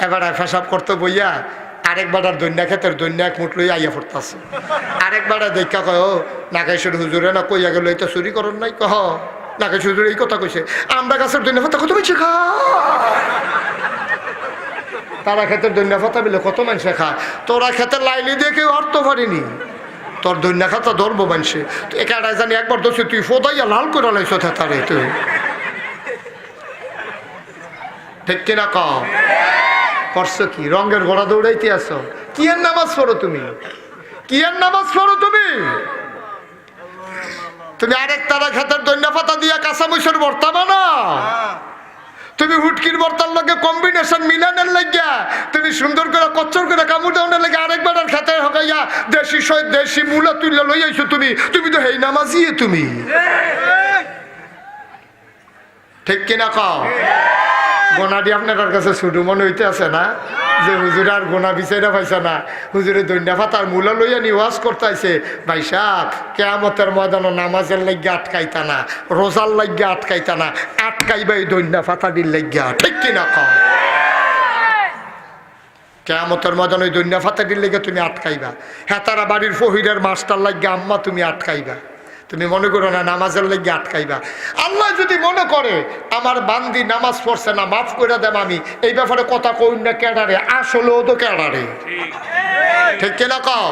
এবার পেশাব করতে বইয়া আরেকবার আর দৈন্যা ক্ষেতের দৈন্যা এক মুঠ লইয়া আইয়া পড়তেছে। আরেকবার দেখা কয় ও নাগেশ্বর হুজুরে না কইয়া গেল এই তো চুরি করেন নাই কহ নাগেশ্বর হুজুর এই কথা কইছে আমরা গাছের দৈন্যা পাতা কত বেশি খা তারা ক্ষেতের দৈন্যা পাতা বিলে কত মানুষে খায় তোরা ক্ষেতের লাইলি দিয়ে কেউ অর্থ পারিনি তোর দৈন্যা খাতা ধরবো মানুষে একাটাই জানি একবার দোষে তুই ফোদাইয়া লাল করে লাইছ তারে তুই ঠিক কিনা ক করছো কি রঙের ঘোড়া দৌড়াইতে আসো কি এর নামাজ পড়ো তুমি কি এর নামাজ পড়ো তুমি তুমি আরেক তারা ক্ষেতের দৈন্যা পাতা দিয়া কাঁচা মৈশের ভর্তা বানাও তুমি হুটকির ভর্তার লগে কম্বিনেশন মিলানের লাগিয়া তুমি সুন্দর করে কচ্চর করে কামড় দেওয়ার লাগে আরেকবার আর খেতে হকাইয়া দেশি শহীদ দেশি মূলা তুলে লই আইছো তুমি তো হেই নামাজি তুমি ঠিক কিনা কও গোনাডি আপনার কাছে শুধু মনে হইতে আছে না যে হুজুর আর গোনা বিচাইরা পাইছে না হুজুরে দৈন্যা পাতার মূলা লইয়া নি ওয়াজ করতে আইছে ভাই সাহেব কেয়ামতের ময়দানে নামাজের লাগিয়া আটকাইতা না রোজার লাগিয়া আটকাইতা না আটকাইবা এই দৈন্যা পাতাটির লাগিয়া ঠিক কিনা কও কেয়ামতের ময়দানে ওই দৈন্যা পাতাটির লাগিয়া তুমি আটকাইবা হ্যাঁ তারা বাড়ির ফহিরের মাস্টার লাগিয়া আম্মা তুমি আটকাইবা তুমি মনে করো না নামাজের লেগে আটকাইবা আল্লাহ যদি মনে করে আমার বান্দি নামাজ পড়ছে না মাফ করে দেব আমি এই ব্যাপারে কথা কই না কেডারে আসলেও তো কেডারে ঠিক কিনা কও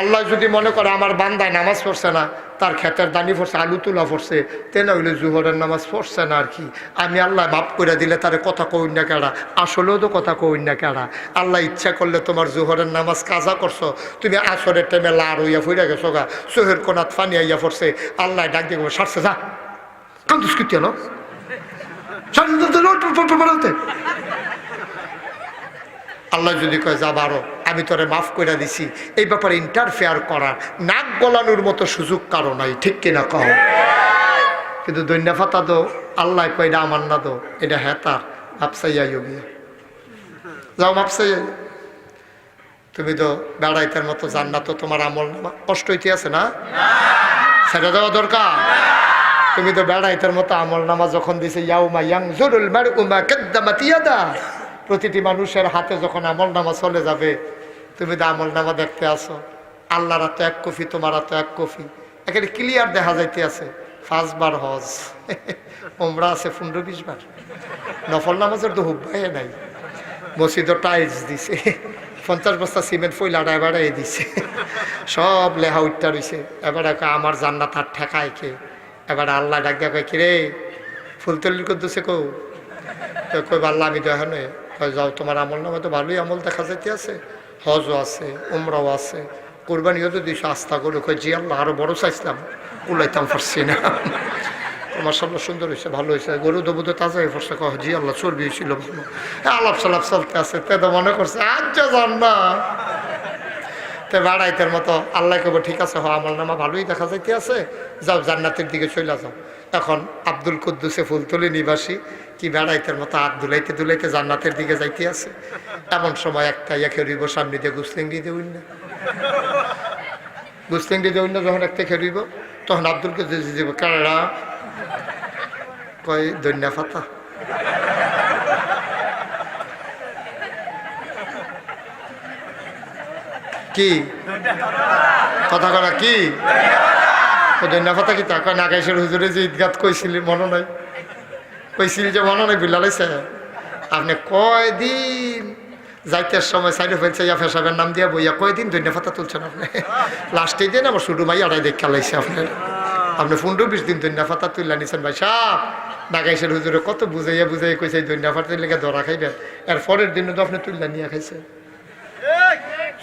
আল্লাহ যদি মনে করে আমার বান্দায় নামাজ পড়ছে না তার ক্ষেতের দানি পড়ছে আলু তুলা পড়ছে তেনা হইলে জুহরের নামাজ পড়ছে না আর কি আমি আল্লাহ মাফ করে দিলে তারে কথা কই না কেডা আসলেও তো কথা কই না কেডা আল্লাহ ইচ্ছা করলে তোমার জুহরের নামাজ কাজা করছো তুমি আসরের টাইমে লার হইয়া ফুইরা গেছো গা সোহের কোনাত ফানি আইয়া পড়ছে আল্লাহ ডাক দিয়ে সারছে যা কান্দুস কি তেল আল্লাহ যদি কয় যা বারো আমি তোরে মাফ করে দিছি এই ব্যাপারে ইন্টারফেয়ার করার নাক গলানোর মতো সুযোগ কারো নাই ঠিক কিনা কও কিন্তু দৈন্যা ফাতা দো আল্লাহ কয় এটা আমার না দো এটা হ্যাঁ তার মাপসাইয়া গিয়া যাও মাপসাইয়া তুমি তো বেড়াইতের মতো জান্নাত তোমার আমল নামা কষ্ট হইতে আছে না সেটা দেওয়া দরকার তুমি তো বেড়াইতের মতো আমল নামা যখন দিছে ইয়াউমা ইয়ানজুরুল মারউ মা কাদ্দামাত ইয়াদা প্রতিটি মানুষের হাতে যখন আমল নামা চলে যাবে তুমি তো আমল নামা দেখতে আসো আল্লাহর হাতে এক কফি তোমার হাতে এক কফি এখানে ক্লিয়ার দেখা যাইতে আছে 5 বার হজ ওমরা আছে 15-20 বার নফল নামাজের তো হুব্বাই নাই মসজিদও টাইলস দিছে 50 বস্তা সিমেন্ট ফইলা এবারে দিছে সব লেহা উঠটা রইছে এবারে আমার জান্নাত আর ঠেকায় কে এবারে আল্লাহ ডাক দেখা কয় কিরে ফুলতলির করতেছে কৌ তো কই আল্লাহ আমি দেখা নয় যাও তোমার আমল নামা তো ভালোই আমল দেখা যাইতে আছে হজও আছে উমরাও আছে কোরবানিও তো দিস আস্থা করে কই জি আল্লাহ আরো বড় চাইছিলাম কুলাইতাম পারছি না তোমার সব সুন্দর হয়েছে ভালো হয়েছে গরু দেবো তাজা হয়ে পড়ছে কহ জি আল্লাহ চর্বি হয়েছিল ভালো আলাপ সালাপ চলতে আছে তে তো মনে করছে আচ্ছা যান না তে বাড়াইতের মতো আল্লাহ কব ঠিক আছে হ আমল নামা ভালোই দেখা যাইতে আছে যাও জান্নাতের দিকে চলে যাও এখন আব্দুল কুদ্দুসে ফুলতলি নিবাসী কি বেড়াইতের মতো হাত দুলাইতে দুলাইতে জান্নাতের দিকে যাইতে আছে এমন সময় একটা ইয়াকে রইব সামনে দিয়ে গুসলিঙ্গি দিয়ে উইন না গুসলিঙ্গি দিয়ে উইন না যখন একটা খেরিব তখন আব্দুল কুদ্দুস দিব কারা কয় দৈন্যা ফাতা কি কথা করা কি দৈন্যা ফাতা কি তা কয় নাগাইশের হুজুরে যে ঈদগাত কইছিলি মনে নাই কইছিল যে মনে নাই বিলালাইছে আপনি কয়দিন যাইতে সময় সাইডে ফেলছে ইয়া ফেসাবের নাম দিয়া বইয়া কয়দিন দৈন্যা ফাতা তুলছেন আপনি লাস্টেই দিন আমার শুরু মাই আড়াই দেখ খেলাইছে আপনার আপনি 15-20 দিন দৈন্যা ফাতা তুললা নিছেন ভাই সাপ নাগাইশের হুজুরে কত বুঝাইয়া বুঝাইয়া কইছে দৈন্যা ফাতার লেগে ধরা খাইবেন এর পরের দিনে তো আপনি তুললা নিয়ে খাইছে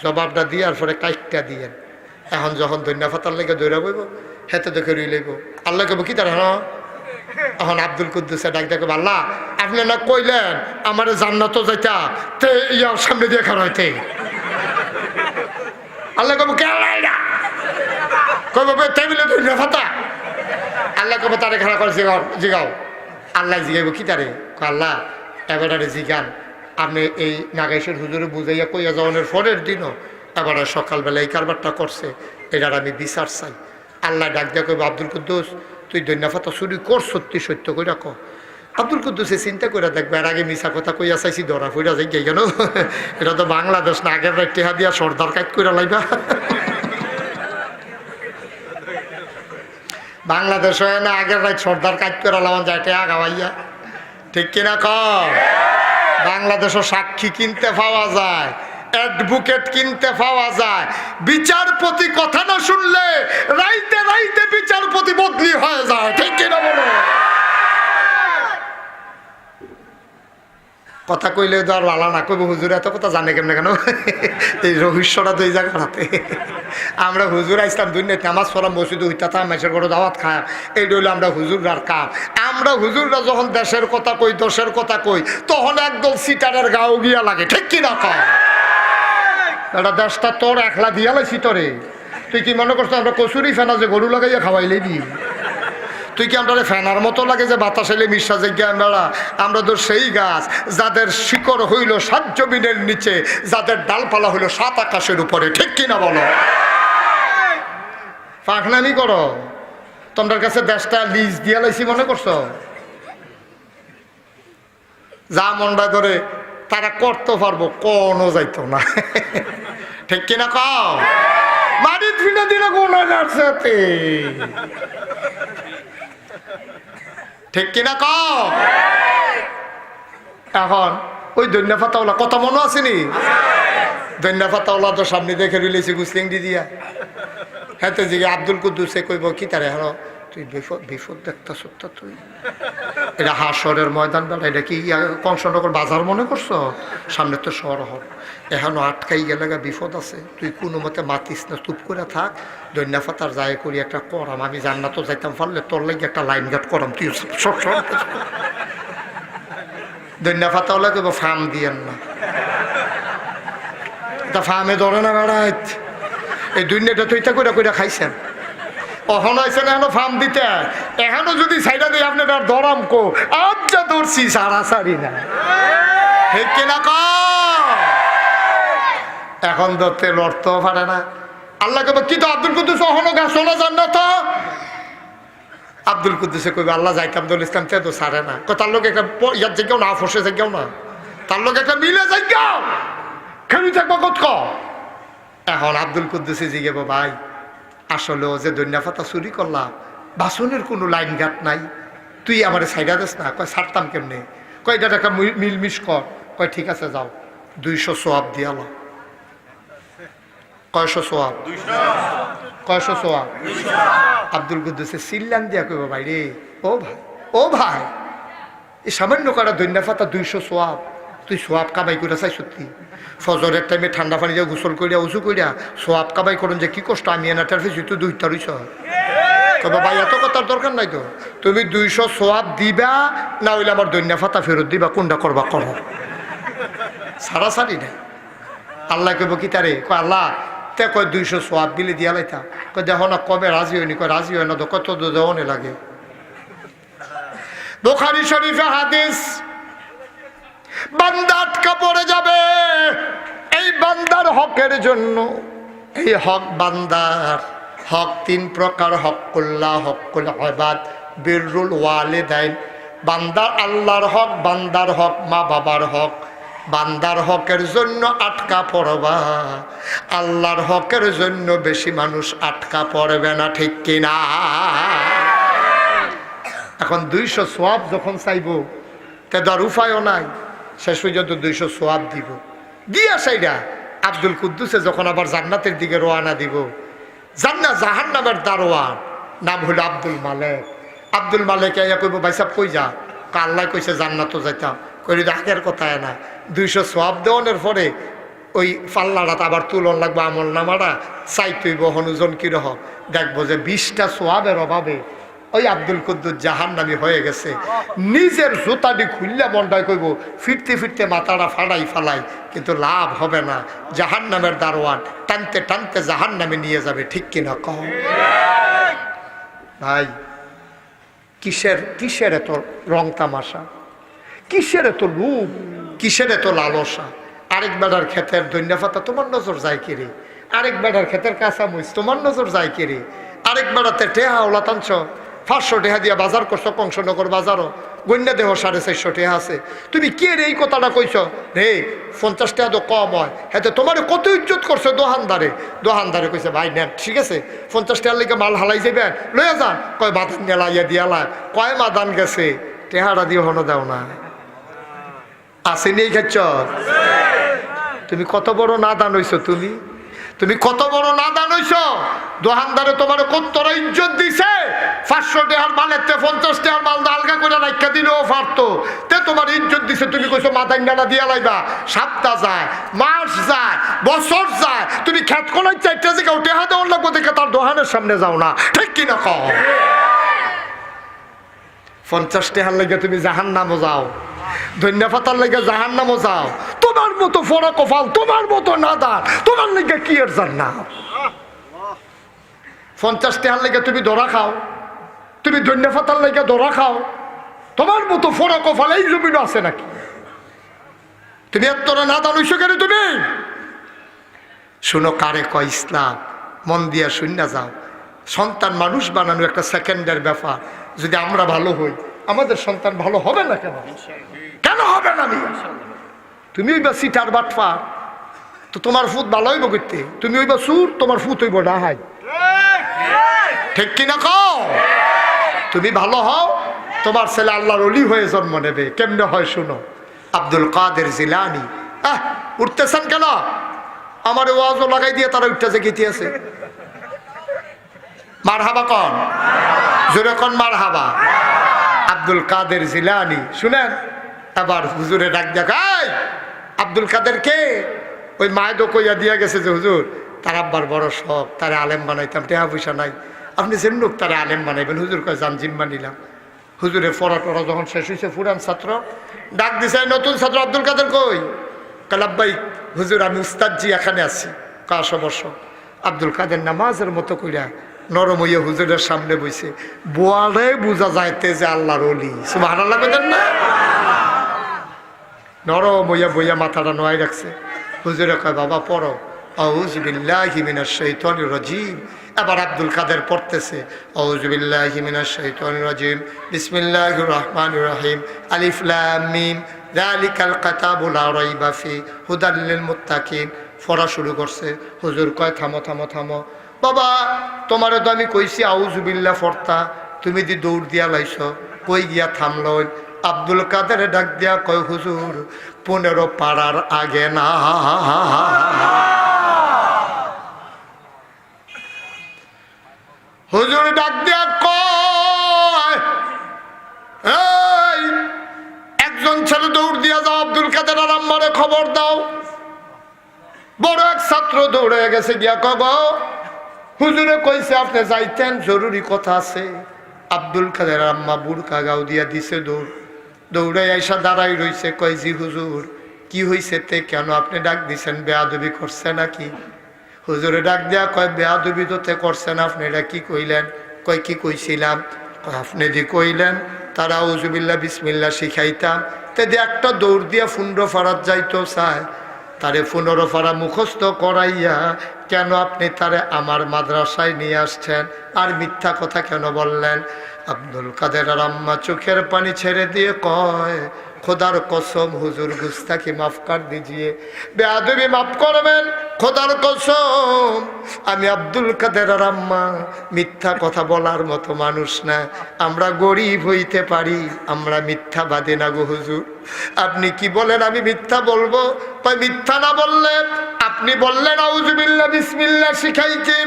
জবাবটা দিয়ে আর পরে কাইটটা দিয়েন এখন যখন দৈন্যা ফাতার লেগে দৌড়া বইব হেতে দেখে রুই লইব আল্লাহ কব কি তার হ্যাঁ এখন আব্দুল কুদ্দুসে ডাক দেখো আল্লাহ আপনি না কইলেন আমার জান্নাতও যাইতা তে ইয়ার সামনে দিয়ে খারাপ হইতে আল্লাহ কব কেলা কব টেবিলে দৈন্যা ফাতা আল্লাহ কব তারে খারাপ করে জিগাও আল্লাহ জিগাইব কি তারে আল্লাহ এবারে জিগান আপনি এই নাগাইশের হুজুরে বুঝাইয়া কইয়া যাওয়ানোর পরের দিনও এবারে সকালবেলা এই কারবারটা করছে এটার আমি বিচার চাই আল্লাহ ডাক দিয়া কইব আব্দুল কুদ্দুস তুই দৈন্যা ফাতা চুরি কর সত্যি সত্য করে রাখো আব্দুল কুদ্দুসে চিন্তা করে দেখবে, এর আগে মিশা কথা কইয়া চাইছি ধরা ফইরা যাই কেন, এটা তো বাংলাদেশ না, আগের রাত টেহা দিয়া সর্দার কাজ করে লাইবা। বাংলাদেশ হয় না, আগের রাত সর্দার কাজ করে লামান যায় টেহা গাওয়াইয়া, ঠিক কিনা ক? বাংলাদেশও সাক্ষী কিনতে পাওয়া যায়, অ্যাডভোকেট কিনতে পাওয়া যায়, বিচারপতি কথা না শুনলে রাইতে রাইতে বিচারপতি বদলি হয়ে যায়, ঠিক কিনা বলো? কথা কইলে তো আর লালা না কইব, হুজুর এত কথা জানে কেমনে কেন? এই রহস্যটা দুই জায়গাতে। আমরা হুজুর আসলাম দুনিয়া নামাজ পড়াম, মসজিদে হইতাম, মেসের করে দাওয়াত খায়, এইটা হইলো আমরা হুজুররার কাম। আমরা হুজুররা যখন দেশের কথা কই, দশের কথা কই, তখন একদল সিটারের গাও গিয়া লাগে, ঠিক কিনা কয়? এটা দেশটা তোর একলা দিয়া লাইছি তোরে, তুই কি মনে করছো আমরা কচুরি ফেনা যে গরু লাগাইয়া খাওয়াইলেই দি? তুই কি আমরা ফ্যানার মতো লাগে যে বাতাস এলে মিশা জায়গা মেলা? আমরা তো সেই গাছ যাদের শিকড় হইল 7 জমিনের নিচে, যাদের ডালপালা হইল 7 আকাশের উপরে, ঠিক কিনা বলো? ফাঁকনামি করো, তোমার কাছে দেশটা লিজ দিয়া লাইছি মনে করছো? যা মনটা ধরে তারা করতে পারবো, কোনো যাইতো না, ঠিক কিনা কও? মাটি ফিরে দিলে গুণাগার সাথে, ঠিক কিনা কও? এখন ওই দৈন্যা ফাতাওয়ালা কথা মনে আসেনি? দৈন্যা ফাতাওয়ালা তো সামনে দেখে রইলেছি গুসলিং দি দিয়া, হ্যাঁ তো জিগে আব্দুল কুদ্দুসে কইব কি তারে, হ্যাঁ তুই বিপদ দেখতেছ তো, তুই এটা হাসরের ময়দান বেলা, এটা কি কংসনগর বাজার মনে করছো? সামনে তো শহর, এখনো আটকাই গেলে বিপদ আছে, তুই কোনো মতে মাতিস না, চুপ করে থাক। দৈন্যা ফাতার যায় করি একটা করাম, আমি জান্নাতও যাইতাম পারলে তোর লাগে একটা লাইন গার্ড করাম, তুই সব দৈন্যা ফাতা হলে কেবল ফার্ম দিয়েন না, তা ফার্মে ধরে না বেড়াইত, এই দুনিয়াটা তো এটা করে করে খাইছেন, অহন আইসেন এখনো ফার্ম দিতে, এখনো যদি সাইডা দিয়ে আপনি তার ধরাম কো আচ্ছা ধরছি সারাসারি না, ঠিক কিনা ক? এখন ধরতে লড়তেও পারে না। আল্লাহকে কি তো আব্দুল কুদ্দুস অহনো গা শোনা যান না তো? আব্দুল কুদ্দুসে কইবে আল্লাহ যাইতাম দল ইসলাম তো সারে না, তার লোক একটা ইয়ার জায়গাও না, ফসে জায়গাও না, তার লোক একটা মিলে জায়গাও খেলি থাকবো কত ক। এখন আব্দুল কুদ্দুসে জিগেব ভাই আসলে যে দৈন্যা ফাতা চুরি করলাম, বাসনের কোনো লাইন ঘাট নাই, তুই আমার সাইডা দিস না। কয় ছাড়তাম কেমনে? কয় এটা একটা মিলমিশ কর। কয় ঠিক আছে যাও, 200 সোয়াব দিয়ালো। কয়শো সোয়াব? কয়শো সোয়াব? আব্দুল কুদ্দুসে সিল্লান দিয়া কইব ভাই রে, ও ভাই, ও ভাই, এই সামান্য করা দৈন্যা ফাতা 200 সোয়াব, তুই সোয়াব কামাই করে চাই সত্যি? ফজরের টাইমে ঠান্ডা পানি দিয়ে গোসল করিয়া উঁচু করিয়া সোয়াব কামাই করুন যে কি কষ্ট, আমি এনাটার ফেসি তুই 2টা রইছ। কবে ভাই এত কথার দরকার নাই তো, তুমি 200 সোয়াব দিবা না হইলে আমার দৈন্যা ফাতা ফেরত দিবা, কোনটা করবা করো, সারাসারি নাই। আল্লাহ কইব কি তারে? কয় আল্লাহ তে কয় 200 সোয়াব দিলে দিয়া লাইতা। কয় দেখো না কবে রাজি হয়নি। কয় রাজি হয় না তো, কত দেওয়ানে লাগে। বুখারী শরীফে হাদিস, বান্দা আটকা পড়ে যাবে এই বান্দার হকের জন্য। এই হক বান্দার হক 3 প্রকার, হকুল্লাহ, হকুল ইবাদ, বিররুল ওয়ালিদাইন। বান্দার আল্লাহর হক, বান্দার হক মা বাবার হক। বান্দার হকের জন্য আটকা পড়বা, আল্লাহর হকের জন্য বেশি মানুষ আটকা পড়বে না, ঠিক কিনা? এখন 200 সোয়াব যখন চাইব তে তার উপায়ও নাই, শেষ পর্যন্ত 200 সোয়াব দিব দিয়া সাইডা আব্দুল কুদ্দুসে যখন আবার জান্নাতের দিকে রওনা দিব, জাহান্নামের দারোয়ান নাম হলো আব্দুল মালেক। আব্দুল মালেক আইয়া কইব ভাই সাহেব কই যা? আল্লাহ কইছে জান্নাতও যাইতাম। কই আগের কথায় না, 200 সোয়াব দেওয়ানোর পরে ওই পাল্লাটা আবার তুলন লাগবে, আমল নামাটা চাইতেই বহন ওজন কিরকম দেখবো যে 20টা সোয়াবের অভাবে ওই আব্দুল কুদ্দুস জাহান্নামী হয়ে গেছে। নিজের জুতাটি খুললে মনটায় কইব ফিরতে ফিরতে মাথাটা ফালাই, কিন্তু লাভ হবে না। জাহান্নামের দারোয়ান টানতে টানতে জাহান্নামে নিয়ে যাবে, ঠিক কিনা কহ ভাই? কিসের এত রং তামাশা, কিসের এত লোভ, কিসের এত লালসা? আরেক বেড়ার ক্ষেতের দৈন্যা ফাতা তোমার নজর যায় কিরে? আরেক বেড়ার ক্ষেতের কাঁচামরিচ তোমার নজর যায় কিরে? আরেক বেড়াতে টেহা ওলা টানছ, 500 টাকা দিয়ে বাজার করছো কংসনগর বাজারও, গন্যা দেহ 450 টাকা আছে। তুমি কে রে এই কথাটা কইছ রে? 50 টাকা তো কম হয়। হ্যাঁ, তোমার কত ইজ্জত করছে দোকানদারে। দোকানদারে কইছে ভাই নেন, ঠিক আছে 50 টাকার লেগে মাল হালাই যাবেন, লইয়া যান। কয় মাদান নেলাইয়া দিয়ালায়, কয় মাদান গেছে, টেহারা দিয়ে হনো দাও না। আসেনি এই খাচ্ছ? তুমি কত বড় নাদান হইছো, তুমি কত বড় নাদান হইছো। দোকানদারে তোমার কত ইজ্জত দিছে। 500 টাকার মালের 50 টাকার মাল আলগা করে রাখা দিলেও পারতো, তে তোমার ইজ্জত দিছে। তুমি কইছো মাদান ডানা দিয়া লাইবা। সপ্তাহ যায়, মাস যায়, বছর যায়, তুমি খেত কলাই 4টা জায়গা উঠে হাতে অন্য দেখে তার দোকানের সামনে যাও না, ঠিক কিনা কও? 50 টাকার লেগে তুমি জাহান্নামে যাও, ধন্যা পাতার লেগে জাহান্নামে যাও। তোমার মতো ফোড়া কপাল, তোমার মতো নাদান, তোমার লেগে কি এর জান্নাত? 50 টাকার লেগে তুমি ধরা খাও, তুমি ধন্যা পাতার লেগে ধরা খাও। তোমার মতো ফোড়া কপাল এই জমিন আছে নাকি? তুমি এত নাদান হইছো কেন তুমি? শুনো কারে কয় ইসলাম, মন দিয়া শূন্য যাও। সন্তান মানুষ বানানো একটা সেকেন্ডের ব্যাপার। যদি আমরা ভালো হই, আমাদের সন্তান ভালো হবে না কেন? কেন হবে না? তুমি ওইবা সিটার বাটফা, তো তোমার ফুট ভালো হইব করতে। তুমি ওইবা সুর, তোমার ফুট হইব না হাই, ঠিক কিনা কও? তুমি ভালো হও, তোমার ছেলে আল্লাহর ওলি হয়ে জন্ম নেবে। কেমনে হয় শুনো। আব্দুল কাদের জিলানী, উঠতেছেন কেন? আমার ওয়াজও লাগাই দিয়ে তারা উঠতেছে, গেছে মারহাবা কন, জোরে কন মারহাবা। আব্দুল কাদের জিলানী শুনেন। আবার হুজুরে ডাক দেখায়, আব্দুল কাদের কে? ওই মায়েদও কইয়া দিয়া গেছে যে হুজুর তার আব্বার বড় শখ, তারা আলেম বানাইতাম, টেহা পয়সা নাই, আপনি যেন লোক তারা আলেম বানাইবেন। হুজুর কয় জান জিম্মা নিলাম। হুজুরের পড়া টড়া যখন শেষ হয়েছে, পুরান ছাত্র ডাক দিছে, নতুন ছাত্র আব্দুল কাদের কই? কালাব্বাই হুজুর আমি উস্তাদজি এখানে আছি। কাশো বর্ষ। আব্দুল কাদের নামাজের মতো কইরা নরম হইয়া হুজুরের সামনে বইছে। বোয়ালে বোঝা যাইতে যে আল্লাহর ওলি। সুবহানাল্লাহ কইতেন না? নরম হইয়া বইয়া মাথাটা নোয়াই রাখছে। হুজুরে কয় বাবা পড়ো, আউযু বিল্লাহি মিনাশ শাইতানির রাজিম। এবার আব্দুল কাদের পড়তেছে, আউযু বিল্লাহি মিনাশ শাইতানির রাজিম, বিসমিল্লাহির রহমানির রহিম, আলিফ লাম মিম, যালিকাল কিতাবু লা রাইবা ফি, হুদাল লিল মুত্তাকিন। পড়া শুরু করছে। হুজুর কয় থামো থামো থামো বাবা, তোমারে তো আমি কইছি আউযু বিল্লাহ পড়তা, তুমি দি দৌড় দিয়া লাইছ, কই গিয়া থামলো? আব্দুল কাদের ডাক দিয়া কয় হুজুর 15 পাড়ার আগে না। হুজুর ডাক দিয়া কয় এই একজন ছেলে দৌড় দিয়া যাও, আব্দুল কাদের আর আম্মারে খবর দাও। বড় এক ছাত্র দৌড়ে গেছে, গিয়া কব হুজুরে কইছে আপনি যাইতেন, জরুরি কথা আছে। আব্দুল কাদের আম্মা বুড়কা গাও দিয়া দিছে দৌড়। দৌড়ে আইসা দাঁড়াই রইছে। কয় জি হুজুর কি হইছে তে, কেন আপনি ডাক দিছেন? বেয়াদবি করছে নাকি? হুজুরে ডাক দেয়া কয় বেয়াদবি তো তে করছেন, আপনি এটা কি কইলেন? কয় কি কইছিলাম? কয় আপনি দি কইলেন তারা আউযু বিল্লাহ বিসমিল্লাহ শিখাইতাম, তে দিয়ে একটা দৌড় দিয়া 15 ফারাত যাইতো চায়, তারে 15 ফারা মুখস্থ করাইয়া কেন আপনি তারে আমার মাদ্রাসায় নিয়ে আসছেন? আর মিথ্যা কথা কেন বললেন? আব্দুল কাদের আর আম্মা চোখের পানি ছেড়ে দিয়ে কয় খোদার কসম হুজুর গুস্তাখি মাফ কর দিজিয়ে, বেয়াদবি মাফ করবেন, খোদার কসম আমি আব্দুল কাদের আর আম্মা মিথ্যা কথা বলার মতো মানুষ না। আমরা গরিব হইতে পারি, আমরা মিথ্যাবাদী না গো হুজুর। আপনি কি বলেন আমি মিথ্যা বলবো? মিথ্যা না বললে আপনি বললেন আউযু বিল্লাহ বিসমিল্লাহ শিখাইতে,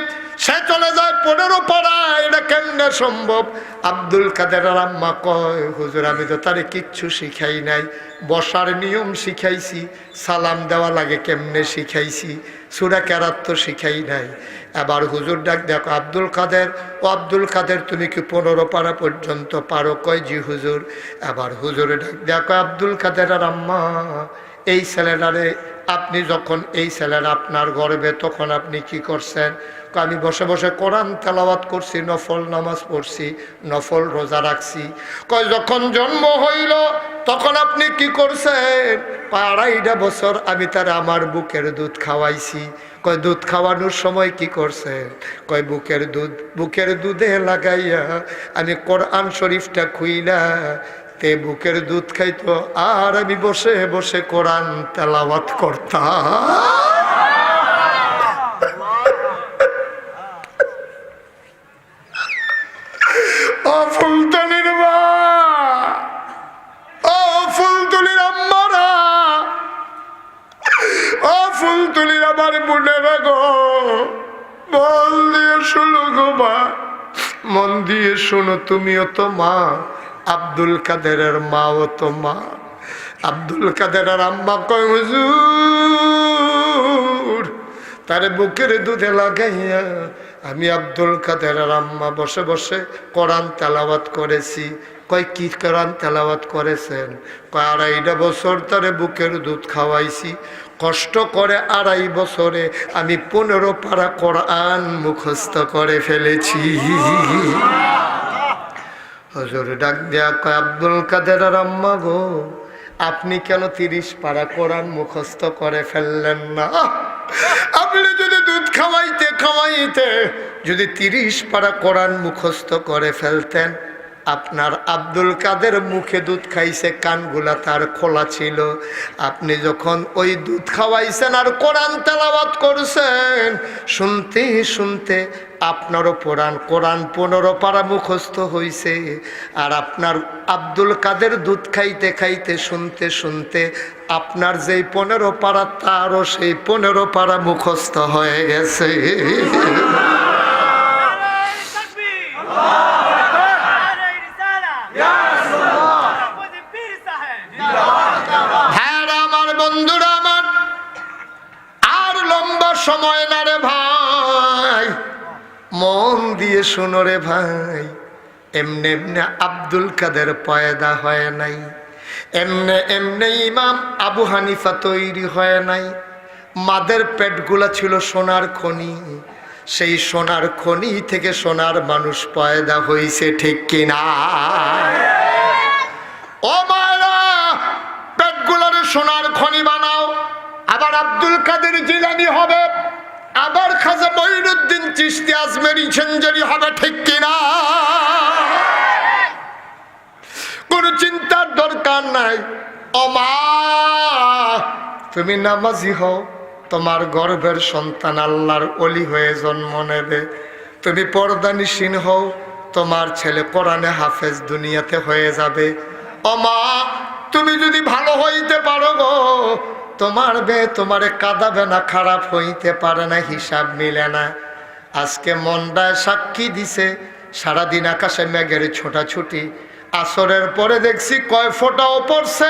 সে চলে যায় 15 পাড়া, এটা কেমনে সম্ভব? আব্দুল কাদের আর আম্মা কয় হুজুর আমি তো তারে কিচ্ছু শিখাই নাই, বসার নিয়ম শিখাইছি, সালাম দেওয়া লাগে কেমনে শিখাইছি, সূরা কেরাত তো শিখাই নাই। এবার হুজুর ডাক দেখো আব্দুল কাদের, ও আব্দুল কাদের তুমি কি 15 পাড়া পর্যন্ত পারো? কয় জি হুজুর। এবার হুজুরে ডাক দেখো আব্দুল কাদের আর আম্মা এই ছেলেটারে আপনি যখন এই ছেলেরা আপনার গর্বে তখন আপনি কি করছেন? আমি বসে বসে কোরআন তেলাওয়াত করছি, নফল নামাজ পড়ছি, নফল রোজা রাখছি। কয় যখন জন্ম হইল তখন আপনি কি করছেন? 2.5 বছর আমি তার আমার বুকের দুধ খাওয়াইছি। কয় দুধ খাওয়ানোর সময় কি করছেন? কয় বুকের দুধে লাগাইয়া আমি কোরআন শরীফটা খুইলা তে বুকের দুধ খাইতো, আর আমি বসে বসে কোরআন তেলাওয়াত করতাম। ও ফুলতলির মা, ও ফুলতলির আম্মারা, ও ফুলতলির আমার বোনেরা গো, মন দিয়ে শোনো গো মা, মন দিয়ে শোনো। তুমিও তো মা, আব্দুল কাদেরের মাও তো মা। আব্দুল কাদেরের আম্মা কয় হুজুর তারে বুকের দুধে লাগাইয়া আমি আব্দুল কাদেরের আম্মা বসে বসে কোরআন তেলাওয়াত করেছি। কয় কি কোরআন তেলাওয়াত করেছেন? কয় 2.5 বছর তারে বুকের দুধ খাওয়াইছি। কষ্ট করে 2.5 বছরে আমি 15 পারা কোরআন মুখস্থ করে ফেলেছি। হুজুর ডাক দেয়া কয় আব্দুল কাদেরের আম্মা গো, আপনি কেন 30 পারা কোরআন মুখস্থ করে ফেললেন না? আপনি যদি দুধ খাওয়াইতে যদি 30 পারা কোরআন মুখস্থ করে ফেলতেন, আপনার আব্দুল কাদের মুখে দুধ খাইছে, কানগুলা তার খোলা ছিল। আপনি যখন ওই দুধ খাওয়াইছেন আর কোরআন তেলাওয়াত করছেন, শুনতে শুনতে আপনারও কোরআন 15 পারা মুখস্থ হইছে। আর আপনার আব্দুল কাদের দুধ খাইতে খাইতে শুনতে শুনতে আপনার যেই 15 পারা তারও সেই 15 পারা মুখস্থ হয়ে গেছে। সময় না রে ভাই, মন দিয়ে শোনো রে ভাই, এমনি এমনি আব্দুল কাদের পয়দা হয় নাই, এমনি ইমাম আবু হানিফা তৈরি হয় নাই। মাদের পেটগুলা ছিল সোনার খনি, সেই সোনার খনি থেকে সোনার মানুষ পয়দা হইছে, ঠিক কিনা? ও মায়েরা, পেটগুলারে সোনার খনি বানাও, আবার আব্দুল কাদের জিলানী হবে, আবার খাজা মঈনুদ্দিন চিশতি আজমেরি ঝঞ্ঝারি হবে, ঠিক কিনা? কোন চিন্তার দরকার নাই। ও মা, তুমি নামাজি হও, তোমার গর্ভের সন্তান আল্লাহর ওলি হয়ে জন্ম নেবে। তুমি পর্দানিসীন হও, তোমার ছেলে কোরআনে হাফেজ দুনিয়াতে হয়ে যাবে। ও মা, তুমি যদি ভালো হইতে পারো গো, তোমারে কাঁদাবে না, খারাপ হইতে পারে না, হিসাব মিলে না। আজকে মনটায় সাক্ষী দিছে, সারাদিন আকাশে মেঘের ছোটাছুটি, আসরের পরে দেখছি কয় ফোঁটাও পড়ছে।